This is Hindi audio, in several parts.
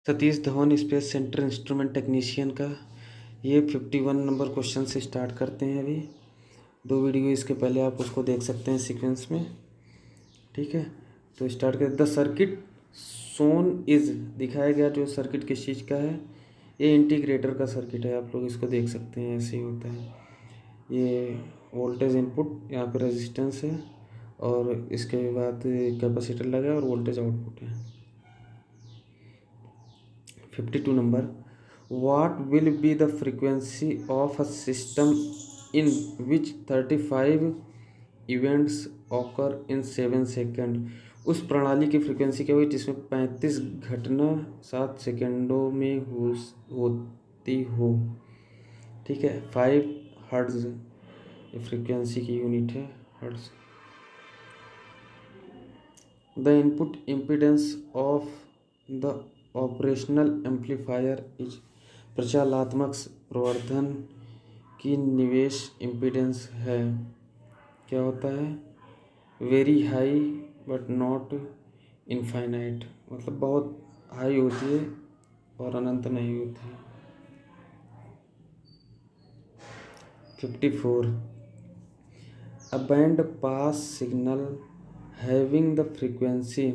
Satish Dhawan space centre instrument technician का ये 51 नंबर क्वेश्चन से स्टार्ट करते हैं। अभी 2 वीडियो इसके पहले आप उसको देख सकते हैं सीक्वेंस में, ठीक है। तो स्टार्ट कर। द सर्किट सोन इज दिखाया गया जो सर्किट किस चीज़ का है, ये इंटीग्रेटर का सर्किट है। आप लोग इसको देख सकते हैं, ऐसे ही होता है। ये वोल्टेज इनपुट, यहाँ पे रेजिस्टेंस है और इसके बाद कैपेसिटर लगा है और वोल्टेज आउटपुट है। 52 number, what will be the frequency of a system in which 35 events occur in 7 second. उस प्रणाली की फ्रीक्वेंसी क्या हुई जिसमें 35 घटना 7 सेकेंडों में होती हो, ठीक है। 5 हर्ट्ज फ्रीक्वेंसी की यूनिट है, hertz. The input impedance of the operational amplifier is, प्रचालात्मक प्रवर्धन की निवेश इम्पीडेंस है, क्या होता है, very high but not infinite, मतलब बहुत हाई होती है और अनंत नहीं होती है। 54, a band pass signal having the frequency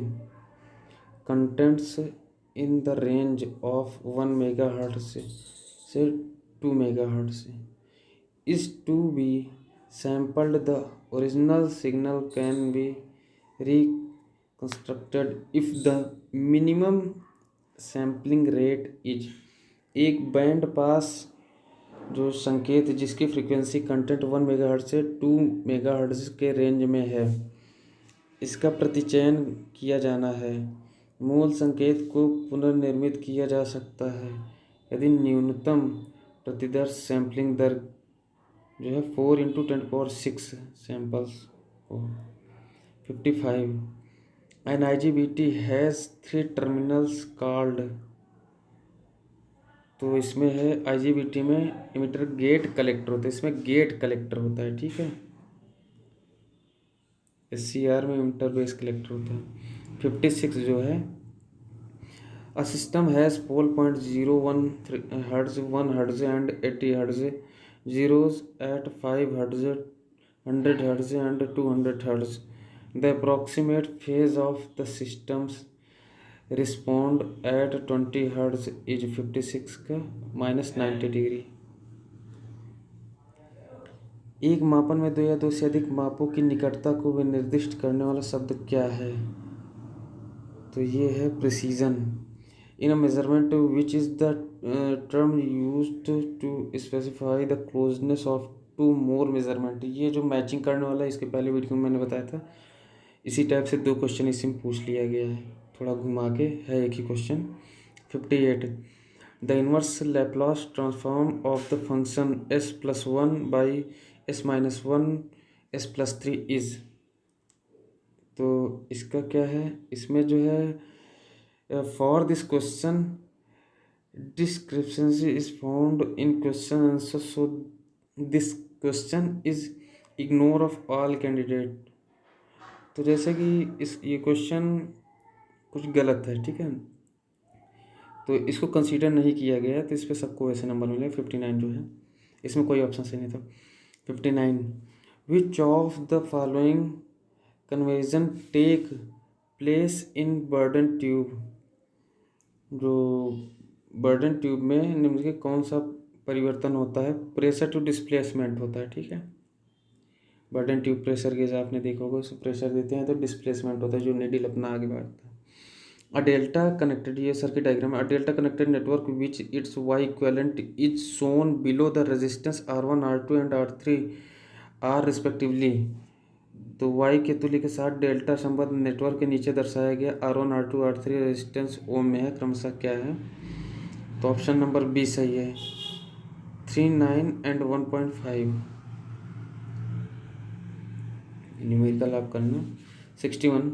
contents in the range of 1 megahertz से 2 megahertz is to be sampled. The original signal can be reconstructed if the minimum sampling rate is, एक बैंड पास जो संकेत जिसकी फ्रीक्वेंसी कंटेंट 1 मेगाहर्ट्ज से 2 मेगाहर्ट्ज के रेंज में है, इसका प्रतिचयन किया जाना है। मूल संकेत को पुनर्निर्मित किया जा सकता है यदि न्यूनतम प्रतिदर्श सैम्पलिंग दर जो है 4 × 10⁶ सैम्पल्स हो। 55, an IGBT has 3 terminals called, तो इसमें है IGBT में इमिटर गेट कलेक्टर होता है, इसमें गेट कलेक्टर होता है, ठीक है। SCR में इमिटर बेस कलेक्टर होता है। 56 जो है, a system has 4.01 hertz, 1 hertz and 80 hertz, zeros at 5 hertz, 100 hertz and 200 hertz. The approximate phase of the systems respond at 20 hertz is 56 का -90 डिग्री। एक मापन में 2 या 2 से अधिक मापों की निकटता को निर्दिष्ट करने वाला शब्द क्या है, तो ये है precision. In a measurement which is the term used to specify the closeness of 2 more measurement. ये जो मैचिंग करने वाला है, इसके पहले वीडियो में मैंने बताया था, इसी टाइप से 2 क्वेश्चन इसी में पूछ लिया गया है, थोड़ा घुमा के है एक ही question. 58, the inverse Laplace transform of the function s+1 by s-1 s+3 is, तो इसका क्या है, इसमें जो है for this question discrepancy is found in question answer, so this question is ignore of all candidate। तो जैसे कि ये क्वेश्चन कुछ गलत है, ठीक है, तो इसको कंसीडर नहीं किया गया है, तो इस पर सबको वैसे नंबर मिले। 59 जो है, इसमें कोई ऑप्शन सही नहीं था। 59, which of the following conversion take place in Bourdon tube, जो बर्डन ट्यूब में निम्नलिखित कौन सा परिवर्तन होता है, प्रेशर टू डिस्प्लेसमेंट होता है, ठीक है। बर्डन ट्यूब प्रेशर गेज आपने देखा होगा, उसको प्रेशर देते हैं तो डिस्प्लेसमेंट होता है, जो नीडल अपना आगे बढ़ता है। अ डेल्टा कनेक्टेड, ये सर्किट डायग्राम है, a delta connected network which its Y equivalent is shown below the resistance R1 R2 and R3 are respectively. तो वाई के तुल्य के साथ डेल्टा संबंध नेटवर्क के नीचे दर्शाया गया R1 R2 R3 रेजिस्टेंस ओम में है, क्रमशः क्या है, तो ऑप्शन नंबर बी सही है, 3, 9 एंड 1.5। न्यूमेरिकल आप करना। 61,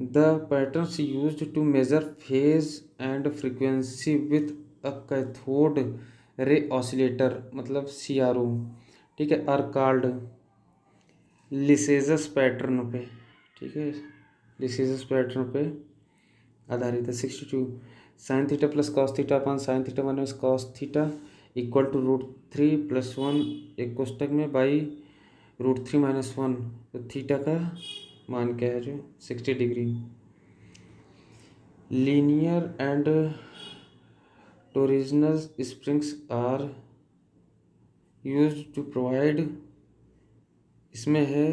the patterns used to measure phase and frequency with a cathode ray oscillator, मतलब CRO, ठीक है, आर कॉल्ड लिसेजस पैटर्न पे, ठीक है, लिसेजस पैटर्न पे आधारित है। 62, sine theta plus cos theta upon sine theta minus cos theta equal to √3 + 1 एक कोष्टक में बाई √3 - 1। तो थीटा का मान क्या है जो 60 degree. Linear and torsional springs are used to provide, इसमें है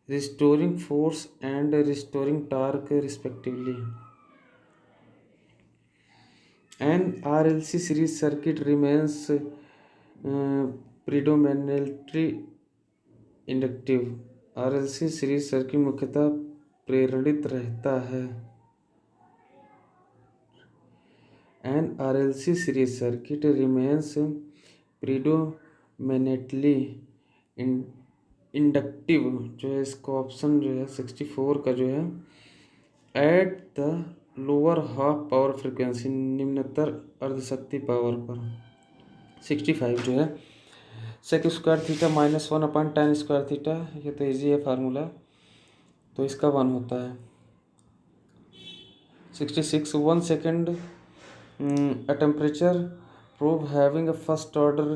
restoring force and restoring torque respectively. An RLC series circuit remains predominantly inductive। RLC series circuit मुख्यतः प्रेरणित रहता है। An RLC series circuit remains predominantly inductive, जो है इसका ऑप्शन जो है 64 का जो है at the lower half power frequency, निम्नतर अर्धशक्ति पावर पर। 65 जो है sec square theta -1/tan² theta, ये तो इजी है फार्मूला, तो इसका 1 होता है। 66 1 second a temperature probe having a first order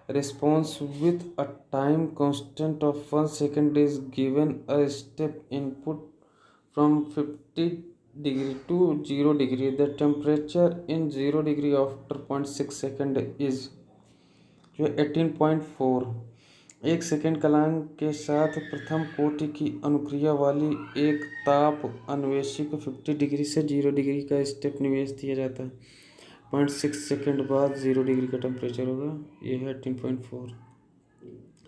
response with a time constant of 1 second is given a step input from 50 degree to 0 degree। The temperature in 0 degree after 0.6 second is जो 18.4। एक सेकेंड कलांक के साथ प्रथम कोटि की अनुक्रिया वाली एक ताप अन्वेषी को 50 डिग्री से 0 डिग्री का स्टेप निवेश दिया जाता है। 0.6 सेकेंड बाद 0 डिग्री का टेम्परेचर होगा, ये है 18.4।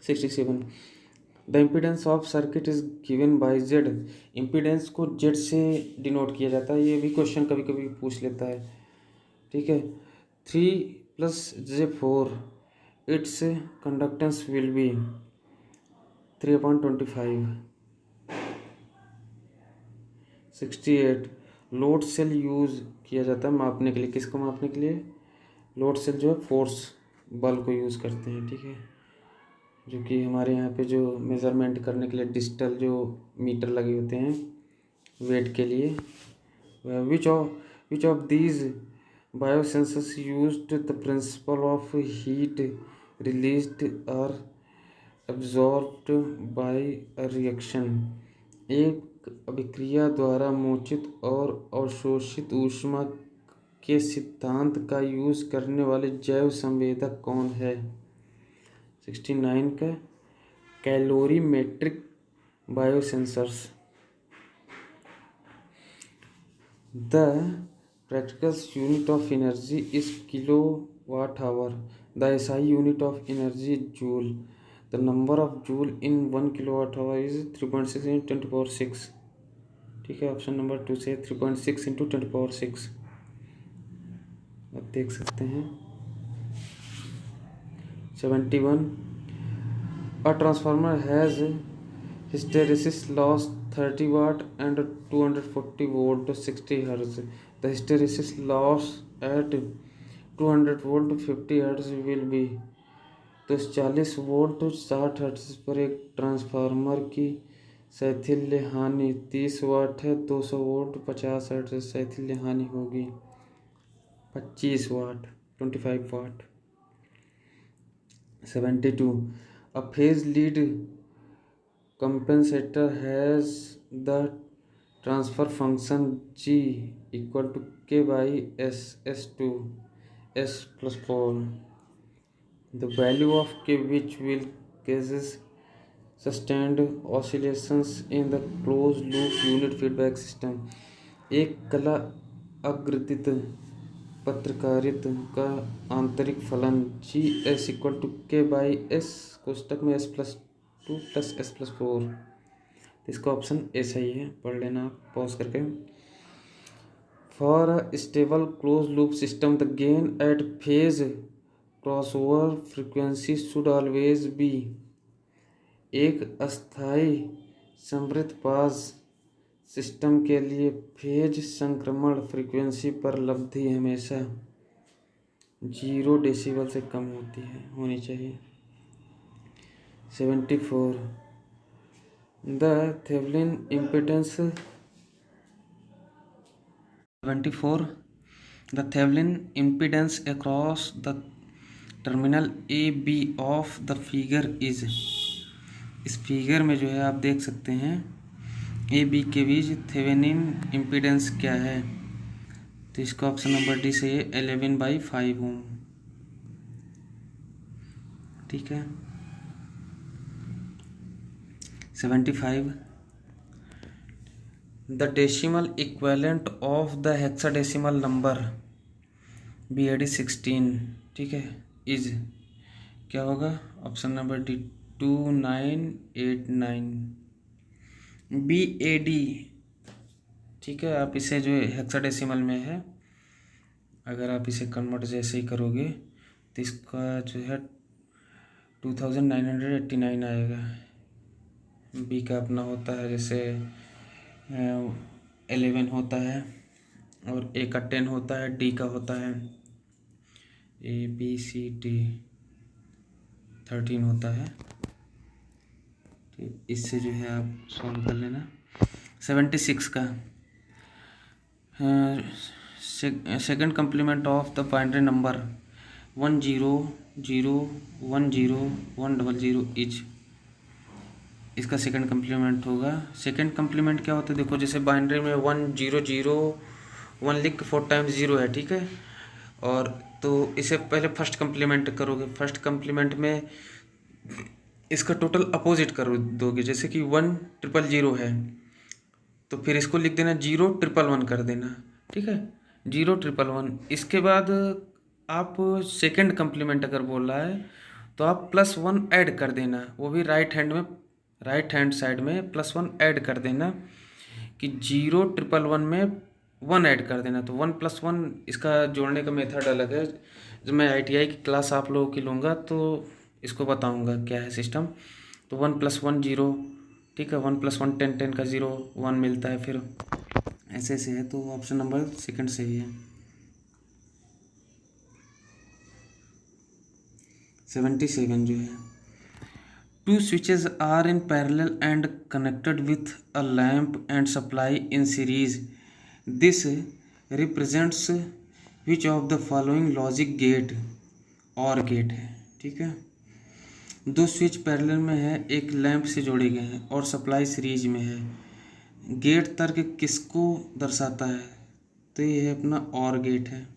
67 the impedance of circuit is given by Z. Impedance को जेड से डिनोट किया जाता है, ये भी क्वेश्चन कभी कभी पूछ लेता है, ठीक है। 3 + j4 its conductance will be 3/25। 68 load cell use किया जाता है मापने के लिए, किसको मापने के लिए? लोड सेल जो है फोर्स बल को यूज़ करते हैं, ठीक है, जो कि हमारे यहाँ पे जो मेज़रमेंट करने के लिए डिजिटल जो मीटर लगे होते हैं वेट के लिए। Which of these biosensors used the principle of heat released or absorbed by a reaction. एक अभिक्रिया द्वारा मोचित और अवशोषित ऊष्मा के सिद्धांत का यूज करने वाले जैव संवेदक कौन है? 69 का calorimetric biosensors. The practical unit of energy is kilowatt-our. The SI unit of energy joule. The number of joule in 1 kilowatt-our is 3.6 × 10⁶। ठीक है, ऑप्शन नंबर 2 से 3.6 × 10⁶। आप देख सकते हैं। 71 A transformer has hysteresis loss 30 watt and 240 volt 60 Hz. The hysteresis loss at 200 volt 50 Hz will be। तो 40 वोल्ट 60 हर्ट्ज पर एक ट्रांसफार्मर की शैथिल्य हानि 30 वाट है। 200 वोल्ट 50 हर्ट्ज शैथिल्य हानि होगी 25 वाट 25 वाट। 72 A phase lead compensator has the transfer function G equal to K by S S2 S plus 4। The value of K which will causes sustained oscillations in the closed loop unit feedback system। एक कला अग्रदित पत्रकारित का आंतरिक फलन जी एस इक्वल टू के बाई एस कोष्टक में S+2 + S+4। इसका ऑप्शन ए सही है, पढ़ लेना आप पॉज करके। For a stable close loop system the gain at phase crossover frequency should always be. एक अस्थायी समृद्ध पास सिस्टम के लिए फेज संक्रमण फ्रीक्वेंसी पर लब्धि हमेशा 0 डेसिबल से कम होनी चाहिए। 74 the Thevenin impedance 74 the Thevenin impedance across the terminal A B of the figure is. इस फिगर में जो है आप देख सकते हैं ए बी के बीच थेवेनिन इम्पीडेंस क्या है, तो इसका ऑप्शन नंबर डी सही है, 11/5 ओम। ठीक है। 75 the decimal equivalent of the hexadecimal number BAD 16, ठीक है, इज क्या होगा, ऑप्शन नंबर डी 2989। BAD, ठीक है, आप इसे जो हेक्साडेसिमल में है, अगर आप इसे कन्वर्ट जैसे ही करोगे तो इसका जो है 2989 आएगा। बी का अपना होता है जैसे 11 होता है, और ए का 10 होता है, डी का होता है ABCD 13 होता है। ठीक, इससे जो है आप सॉल्व कर लेना। 76 का second complement of the binary number 100010100 is. इसका सेकंड कम्प्लीमेंट होगा। सेकंड कम्प्लीमेंट क्या होता है, देखो जैसे बाइनरी में 1001 लिख के 4 टाइम्स 0 है, ठीक है, और तो इसे पहले फर्स्ट कम्प्लीमेंट करोगे। फर्स्ट कम्प्लीमेंट में इसका टोटल अपोजिट कर दोगे, जैसे कि 1000 है तो फिर इसको लिख देना 0111 कर देना, ठीक है, 0111। इसके बाद आप सेकंड कम्प्लीमेंट अगर बोल रहा है तो आप +1 ऐड कर देना, वो भी राइट हैंड साइड में +1 ऐड कर देना, कि 0111 में 1 ऐड कर देना, तो 1 + 1 इसका जोड़ने का मेथड अलग है। जब मैं ITI की क्लास आप लोगों की लूँगा तो इसको बताऊँगा क्या है सिस्टम। तो 1 + 1 0, ठीक है, 1 + 1 10, 10 का 0 1 मिलता है, फिर ऐसे ऐसे है, तो ऑप्शन नंबर सेकंड सही है। 77 जो है, 2 switches are in parallel and connected with a lamp and supply in series. This represents which of the following logic gate और गेट है, ठीक है। 2 स्विच पैरेलल में है, एक लैंप से जोड़े गए हैं और सप्लाई सीरीज में है। गेट तर्क किसको दर्शाता है, तो ये है अपना और गेट है।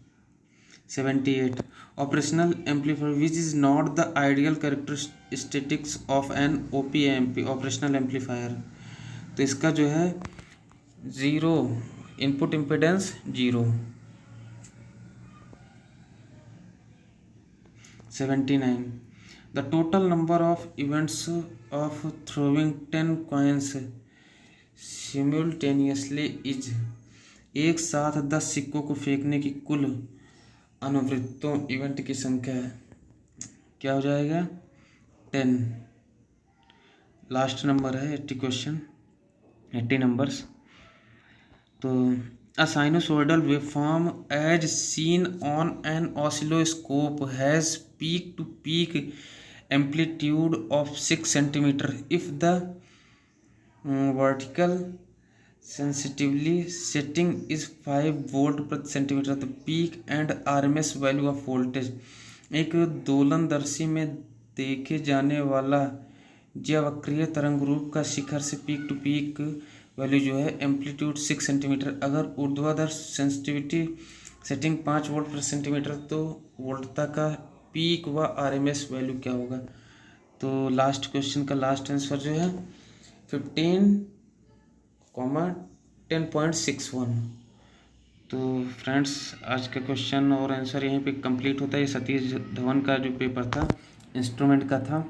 78 operational amplifier which is not the ideal characteristics of an OP-amp operational amplifier, तो इसका जो है 0 input impedance 0। 79 the total number of events of throwing 10 coins simultaneously is. एक साथ 10 सिक्कों को फेंकने की कुल अनुवृत्तों इवेंट की संख्या है, क्या हो जाएगा 10। लास्ट नंबर है 80 क्वेश्चन, 80 नंबर्स। तो a sinusoidal waveform as seen on an oscilloscope has peak to peak amplitude of 6 centimetre if the vertical sensitively setting is 5 volt प्रति centimetre, the peak and RMS value of voltage. एक दोलनदर्शी में देखे जाने वाला ज्यावक्रीय तरंग रूप का शिखर से पीक टू पीक वैल्यू जो है एम्पलीट्यूड 6 सेंटीमीटर, अगर ऊर्ध्वाधर सेंसिटिविटी सेटिंग 5 वोल्ट प्रति सेंटीमीटर, तो वोल्टता का पीक व RMS वैल्यू क्या होगा। तो लास्ट क्वेश्चन का लास्ट आंसर जो है 15,10.61। तो फ्रेंड्स आज का क्वेश्चन और आंसर यहीं पे कंप्लीट होता है। ये सतीश धवन का जो पेपर था इंस्ट्रूमेंट का था।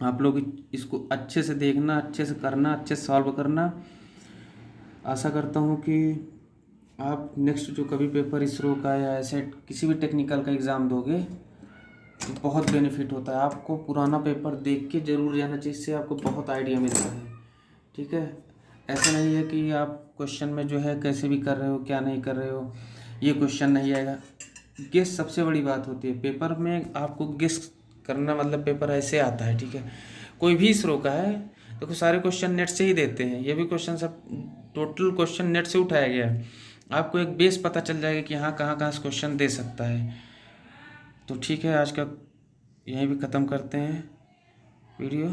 आप लोग इसको अच्छे से देखना, अच्छे से करना, अच्छे से सॉल्व करना। आशा करता हूँ कि आप नेक्स्ट जो कभी पेपर इसरो का या ऐसे किसी भी टेक्निकल का एग्ज़ाम दोगे तो बहुत बेनिफिट होता है। आपको पुराना पेपर देख के ज़रूर जाना चाहिए, इससे आपको बहुत आइडिया मिलता है, ठीक है। ऐसा नहीं है कि आप क्वेश्चन में जो है कैसे भी कर रहे हो, क्या नहीं कर रहे हो, ये क्वेश्चन नहीं आएगा। गेस सबसे बड़ी बात होती है पेपर में, आपको गेस करना, मतलब पेपर ऐसे आता है, ठीक है। कोई भी इसरो का है, देखो सारे क्वेश्चन नेट से ही देते हैं, ये भी क्वेश्चन सब टोटल क्वेश्चन नेट से उठाया गया है। आपको एक बेस पता चल जाएगा कि हाँ कहाँ कहाँ से क्वेश्चन दे सकता है। तो ठीक है, आज का यहीं भी ख़त्म करते हैं वीडियो।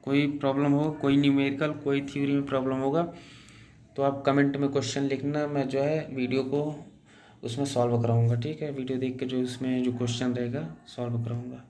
कोई प्रॉब्लम हो, कोई न्यूमेरिकल, कोई थ्योरी में प्रॉब्लम होगा तो आप कमेंट में क्वेश्चन लिखना, मैं जो है वीडियो को उसमें सॉल्व कराऊंगा। ठीक है, वीडियो देख के जो उसमें जो क्वेश्चन रहेगा सॉल्व कराऊंगा।